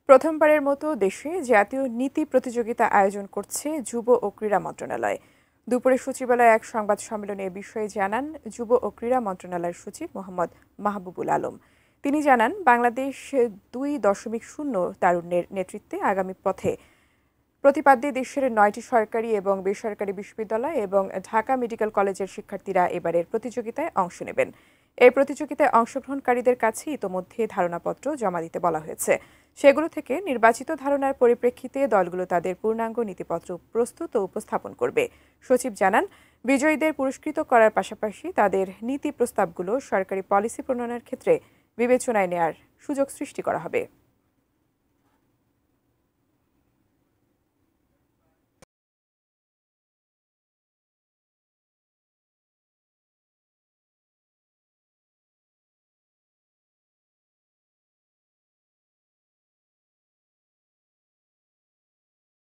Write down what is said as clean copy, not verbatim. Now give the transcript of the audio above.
প্রথমবারের মতো দেশে জাতীয় নীতি প্রতিযোগিতা আয়োজন করছে যুব ও ক্রীড়া মন্ত্রণালয়। দুপুরে সচিবালয়ে এক সংবাদ সম্মেলনে এ বিষয়ে জানান যুব ও ক্রীড়া মন্ত্রণালয়ের সচিব মোহাম্মদ মাহবুবুল আলম। তিনি জানান, বাংলাদেশ 2.0 তারুণ্যের নেতৃত্বে আগামী পথে প্রতিপাদ্যে দেশের 9টি সরকারি এবং বেসরকারি বিশ্ববিদ্যালয় এবং ঢাকা মেডিকেল কলেজের শিক্ষার্থীরা এবারের প্রতিযোগিতায় অংশ নেবেন। এই প্রতিযোগিতায় অংশগ্রহণকারীদের কাছে ইতোমধ্যে ধারণাপত্র জমা দিতে বলা হয়েছে। সেগুলো থেকে নির্বাচিত ধারণার পরিপ্রেক্ষিতে দলগুলো তাদের পূর্ণাঙ্গ নীতিপত্র প্রস্তুত ও উপস্থাপন করবে। সচিব জানান, বিজয়ীদের পুরস্কৃত করার পাশাপাশি তাদের নীতি প্রস্তাবগুলো সরকারি পলিসি প্রণয়নের ক্ষেত্রে বিবেচনায় নেয়ার সুযোগ সৃষ্টি করা হবে।